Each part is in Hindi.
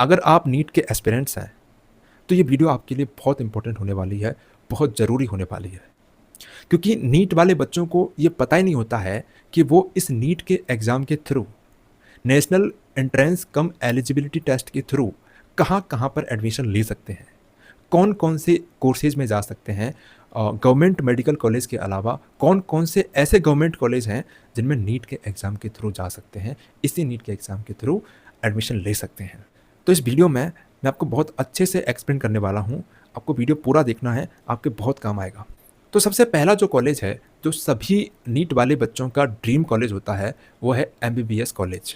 अगर आप नीट के एस्पिरेंट्स हैं तो ये वीडियो आपके लिए बहुत इंपॉर्टेंट होने वाली है, बहुत ज़रूरी होने वाली है। क्योंकि नीट वाले बच्चों को ये पता ही नहीं होता है कि वो इस नीट के एग्ज़ाम के थ्रू, नेशनल एंट्रेंस कम एलिजिबिलिटी टेस्ट के थ्रू कहाँ-कहाँ पर एडमिशन ले सकते हैं। कौन-कौन से कोर्सेज़ में जा सकते हैं। गवर्नमेंट मेडिकल कॉलेज के अलावा कौन-कौन से ऐसे गवर्नमेंट कॉलेज हैं जिनमें नीट के एग्ज़ाम के थ्रू जा सकते हैं, इसी नीट के एग्ज़ाम के थ्रू एडमिशन ले सकते हैं। तो इस वीडियो में मैं आपको बहुत अच्छे से एक्सप्लेन करने वाला हूँ। आपको वीडियो पूरा देखना है, आपके बहुत काम आएगा। तो सबसे पहला जो कॉलेज है, जो सभी नीट वाले बच्चों का ड्रीम कॉलेज होता है, वो है एमबीबीएस कॉलेज,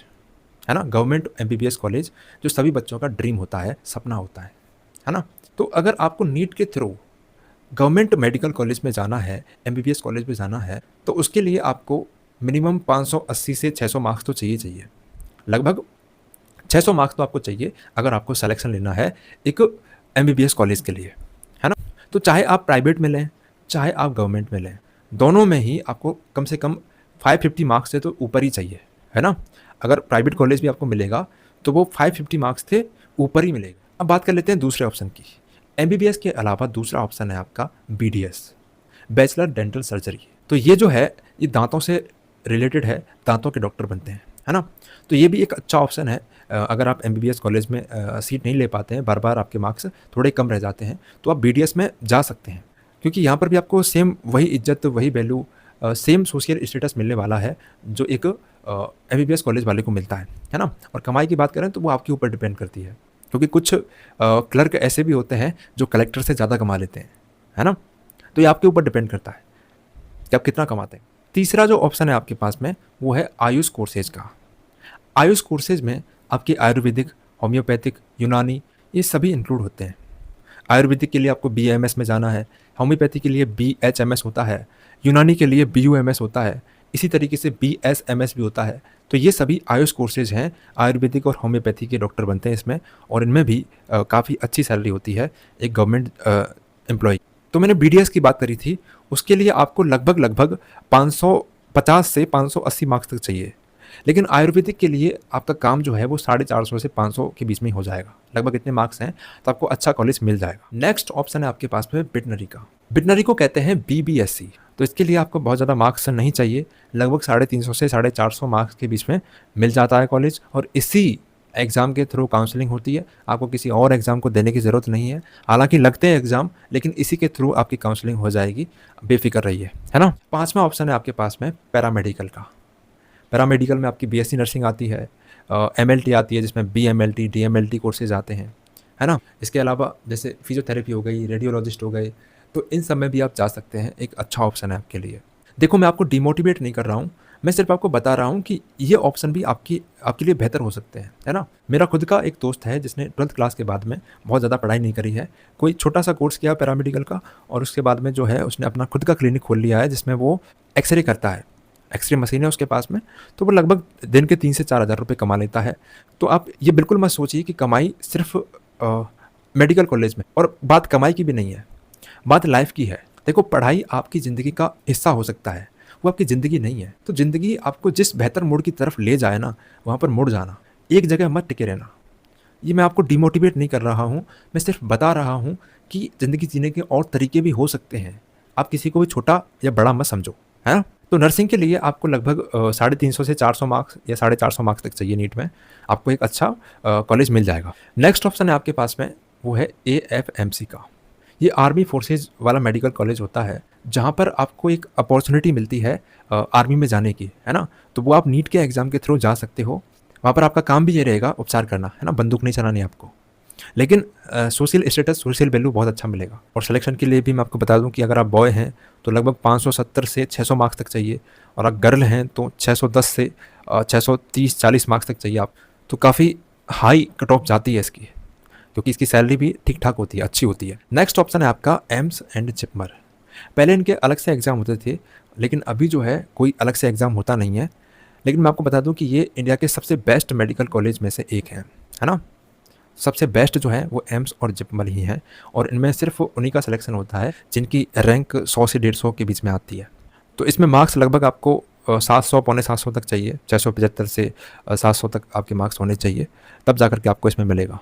है ना? गवर्नमेंट एमबीबीएस कॉलेज जो सभी बच्चों का ड्रीम होता है, सपना होता है ना? तो अगर आपको नीट के थ्रू गवर्नमेंट मेडिकल कॉलेज में जाना है, एमबीबीएस कॉलेज में जाना है, तो उसके लिए आपको मिनिमम 580 से 600 मार्क्स तो चाहिए। लगभग 600 मार्क्स तो आपको चाहिए अगर आपको सिलेक्शन लेना है एक एमबीबीएस कॉलेज के लिए, है ना? तो चाहे आप प्राइवेट में लें, चाहे आप गवर्नमेंट में लें, दोनों में ही आपको कम से कम 550 मार्क्स से तो ऊपर ही चाहिए, है ना? अगर प्राइवेट कॉलेज भी आपको मिलेगा, तो वो 550 मार्क्स से ऊपर ही मिलेगा। अब बात कर लेते हैं दूसरे ऑप्शन की। एमबीबीएस के अलावा दूसरा ऑप्शन है आपका बीडीएस, बैचलर डेंटल सर्जरी। तो ये जो है, ये दांतों से रिलेटेड है, दांतों के डॉक्टर बनते हैं, है ना? तो ये भी एक अच्छा ऑप्शन है। अगर आप एमबीबीएस कॉलेज में सीट नहीं ले पाते हैं, बार-बार आपके मार्क्स थोड़े कम रह जाते हैं, तो आप बीडीएस में जा सकते हैं। क्योंकि यहाँ पर भी आपको सेम वही इज़्ज़त, वही वैल्यू, सेम सोशल स्टेटस मिलने वाला है जो एक एमबीबीएस कॉलेज वाले को मिलता है ना? और कमाई की बात करें तो वो आपके ऊपर डिपेंड करती है। क्योंकि कुछ क्लर्क ऐसे भी होते हैं जो कलेक्टर से ज़्यादा कमा लेते हैं, है ना? तो ये आपके ऊपर डिपेंड करता है कि आप कितना कमाते हैं। तीसरा जो ऑप्शन है आपके पास में, वो है आयुष कोर्सेज का। आयुष कोर्सेज में आपकी आयुर्वेदिक, होम्योपैथिक, यूनानी, ये सभी इंक्लूड होते हैं। आयुर्वेदिक के लिए आपको बीएमएस में जाना है, होम्योपैथी के लिए बीएचएमएस होता है, यूनानी के लिए बीयूएमएस होता है, इसी तरीके से बीएसएमएस भी होता है। तो ये सभी आयुष कोर्सेज हैं, आयुर्वेदिक और होम्योपैथी के डॉक्टर बनते हैं इसमें, और इनमें भी काफ़ी अच्छी सैलरी होती है एक गवर्नमेंट एम्प्लॉय। तो मैंने बीडीएस की बात करी थी, उसके लिए आपको लगभग 550 से 580 मार्क्स तक चाहिए। लेकिन आयुर्वेदिक के लिए आपका काम जो है वो 450 से 500 के बीच में ही हो जाएगा। लगभग इतने मार्क्स हैं तो आपको अच्छा कॉलेज मिल जाएगा। नेक्स्ट ऑप्शन है आपके पास में वेटनरी का। वेटनरी को कहते हैं बीबीएससी। तो इसके लिए आपको बहुत ज़्यादा मार्क्स नहीं चाहिए, लगभग 350 से 450 मार्क्स के बीच में मिल जाता है कॉलेज, और इसी एग्ज़ाम के थ्रू काउंसलिंग होती है। आपको किसी और एग्ज़ाम को देने की ज़रूरत नहीं है। हालांकि लगते हैं एग्ज़ाम, लेकिन इसी के थ्रू आपकी काउंसलिंग हो जाएगी, बेफिक्र रहिए, है ना? पाँचवा ऑप्शन है आपके पास में पैरामेडिकल का। पैरामेडिकल में आपकी बीएससी नर्सिंग आती है, एमएलटी आती है जिसमें बीएमएलटी, डीएमएलटी कोर्सेज आते हैं, है ना? इसके अलावा जैसे फिजियोथेरेपी हो गई, रेडियोलॉजिस्ट हो गए, तो इन सब में भी आप जा सकते हैं। एक अच्छा ऑप्शन है आपके लिए। देखो, मैं आपको डिमोटिवेट नहीं कर रहा हूँ, मैं सिर्फ आपको बता रहा हूँ कि ये ऑप्शन भी आपके लिए बेहतर हो सकते हैं, है ना? मेरा खुद का एक दोस्त है जिसने 12th क्लास के बाद में बहुत ज़्यादा पढ़ाई नहीं करी है, कोई छोटा सा कोर्स किया पैरामेडिकल का, और उसके बाद में जो है उसने अपना खुद का क्लिनिक खोल लिया है जिसमें वो एक्सरे करता है। एक्सरे मशीन है उसके पास में, तो वो लगभग दिन के 3 से 4 हज़ार रुपये कमा लेता है। तो आप ये बिल्कुल मत सोचिए कि कमाई सिर्फ मेडिकल कॉलेज में, और बात कमाई की भी नहीं है, बात लाइफ की है। देखो, पढ़ाई आपकी ज़िंदगी का हिस्सा हो सकता है, वो आपकी ज़िंदगी नहीं है। तो ज़िंदगी आपको जिस बेहतर मोड़ की तरफ ले जाए ना, वहाँ पर मुड़ जाना, एक जगह मत टिके रहना। ये मैं आपको डिमोटिवेट नहीं कर रहा हूँ, मैं सिर्फ बता रहा हूँ कि ज़िंदगी जीने के और तरीके भी हो सकते हैं। आप किसी को भी छोटा या बड़ा मत समझो, है ना? तो नर्सिंग के लिए आपको लगभग 350 से 400 मार्क्स या 450 मार्क्स तक चाहिए नीट में, आपको एक अच्छा कॉलेज मिल जाएगा। नेक्स्ट ऑप्शन है आपके पास में, वो है एएफएमसी का। ये आर्मी फोर्सेज वाला मेडिकल कॉलेज होता है, जहाँ पर आपको एक अपॉर्चुनिटी मिलती है आर्मी में जाने की, है ना? तो वो आप नीट के एग्ज़ाम के थ्रू जा सकते हो। वहाँ पर आपका काम भी ये रहेगा, उपचार करना, है ना? बंदूक नहीं चलानी आपको। लेकिन सोशल स्टेटस, सोशल वैल्यू बहुत अच्छा मिलेगा। और सिलेक्शन के लिए भी मैं आपको बता दूं कि अगर आप बॉय हैं तो लगभग 570 से 600 मार्क्स तक चाहिए, और अगर गर्ल हैं तो 610 से 630-40 मार्क्स तक चाहिए आप। तो काफ़ी हाई कट ऑफ जाती है इसकी, क्योंकि इसकी सैलरी भी ठीक ठाक होती है, अच्छी होती है। नेक्स्ट ऑप्शन है आपका एम्स एंड जिपमर। पहले इनके अलग से एग्ज़ाम होते थे, लेकिन अभी जो है कोई अलग से एग्ज़ाम होता नहीं है। लेकिन मैं आपको बता दूं कि ये इंडिया के सबसे बेस्ट मेडिकल कॉलेज में से एक है ना? सबसे बेस्ट जो है वो एम्स और जिपमर ही हैं, और इनमें सिर्फ उन्हीं का सिलेक्शन होता है जिनकी रैंक 100 से 150 के बीच में आती है। तो इसमें मार्क्स लगभग आपको 700, पौने 700 तक चाहिए, 675 से 700 तक आपके मार्क्स होने चाहिए, तब जाकर के आपको इसमें मिलेगा।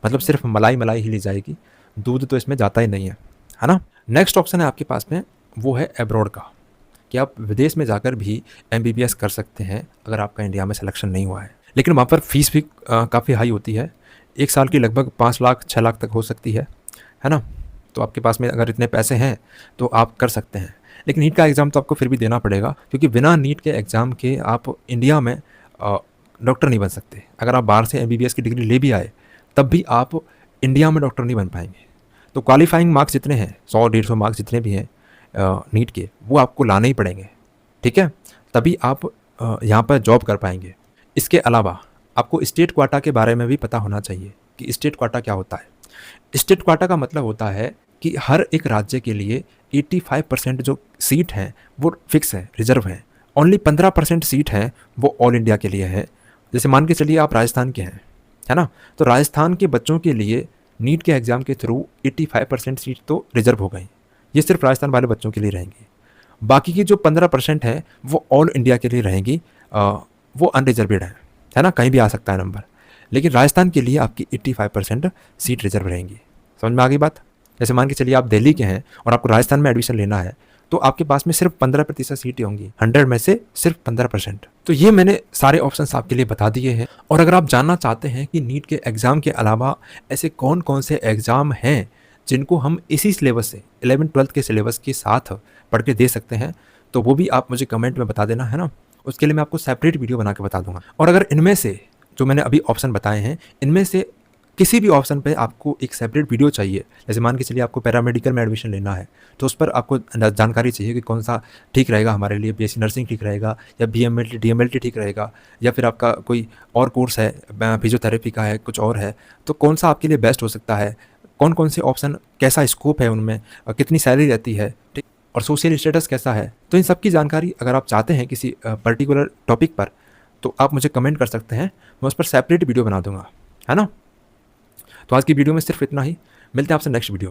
मतलब सिर्फ मलाई मलाई ही ली जाएगी, दूध तो इसमें जाता ही नहीं है ना। नेक्स्ट ऑप्शन है आपके पास में, वो है एब्रॉड का, कि आप विदेश में जाकर भी एमबीबीएस कर सकते हैं अगर आपका इंडिया में सिलेक्शन नहीं हुआ है। लेकिन वहाँ पर फीस भी काफ़ी हाई होती है, 1 साल की लगभग 5 लाख 6 लाख तक हो सकती है ना। तो आपके पास में अगर इतने पैसे हैं तो आप कर सकते हैं। लेकिन नीट का एग्ज़ाम तो आपको फिर भी देना पड़ेगा, क्योंकि बिना नीट के एग्ज़ाम के आप इंडिया में डॉक्टर नहीं बन सकते। अगर आप बाहर से एमबीबीएस की डिग्री ले भी आए तब भी आप इंडिया में डॉक्टर नहीं बन पाएंगे। तो क्वालिफाइंग मार्क्स जितने हैं, 100-150 मार्क्स जितने भी हैं नीट के, वो आपको लाने ही पड़ेंगे, ठीक है, तभी आप यहाँ पर जॉब कर पाएंगे। इसके अलावा आपको स्टेट क्वाटा के बारे में भी पता होना चाहिए कि स्टेट क्वाटा क्या होता है। स्टेट क्वाटा का मतलब होता है कि हर एक राज्य के लिए 85% जो सीट हैं वो फिक्स है, रिजर्व हैं। ओनली 15% सीट हैं वो ऑल इंडिया के लिए है। जैसे मान के चलिए आप राजस्थान के हैं, है ना, तो राजस्थान के बच्चों के लिए नीट के एग्ज़ाम के थ्रू 85% सीट तो रिजर्व हो गई। ये सिर्फ राजस्थान वाले बच्चों के लिए रहेंगी। बाकी की जो 15% है वो ऑल इंडिया के लिए रहेंगी, वो अनरिजर्वेड है ना, कहीं भी आ सकता है नंबर। लेकिन राजस्थान के लिए आपकी 85% सीट रिजर्व रहेंगी। समझ में आ गई बात। जैसे मान के चलिए आप दिल्ली के हैं और आपको राजस्थान में एडमिशन लेना है, तो आपके पास में सिर्फ 15% सीटें होंगी, 100 में से सिर्फ 15%। तो ये मैंने सारे ऑप्शंस आपके लिए बता दिए हैं। और अगर आप जानना चाहते हैं कि नीट के एग्ज़ाम के अलावा ऐसे कौन कौन से एग्ज़ाम हैं जिनको हम इसी सिलेबस से 11th-12th के सिलेबस के साथ पढ़ के दे सकते हैं, तो वो भी आप मुझे कमेंट में बता देना, है ना। उसके लिए मैं आपको सेपरेट वीडियो बना के बता दूंगा। और अगर इनमें से जो मैंने अभी ऑप्शन बताए हैं, इनमें से किसी भी ऑप्शन पे आपको एक सेपरेट वीडियो चाहिए, जैसे मान के चलिए आपको पैरामेडिकल में एडमिशन लेना है, तो उस पर आपको जानकारी चाहिए कि कौन सा ठीक रहेगा हमारे लिए, बीएससी नर्सिंग ठीक रहेगा या बीएमएलटी डीएमएलटी ठीक रहेगा, या फिर आपका कोई और कोर्स है, फिजियोथेरेपी का है, कुछ और है, तो कौन सा आपके लिए बेस्ट हो सकता है, कौन कौन से ऑप्शन, कैसा स्कोप है उनमें, कितनी सैलरी रहती है, ठीक, और सोशल स्टेटस कैसा है। तो इन सब की जानकारी अगर आप चाहते हैं किसी पर्टिकुलर टॉपिक पर, तो आप मुझे कमेंट कर सकते हैं, मैं उस पर सेपरेट वीडियो बना दूंगा, है ना। तो आज की वीडियो में सिर्फ इतना ही, मिलते हैं आपसे नेक्स्ट वीडियो में।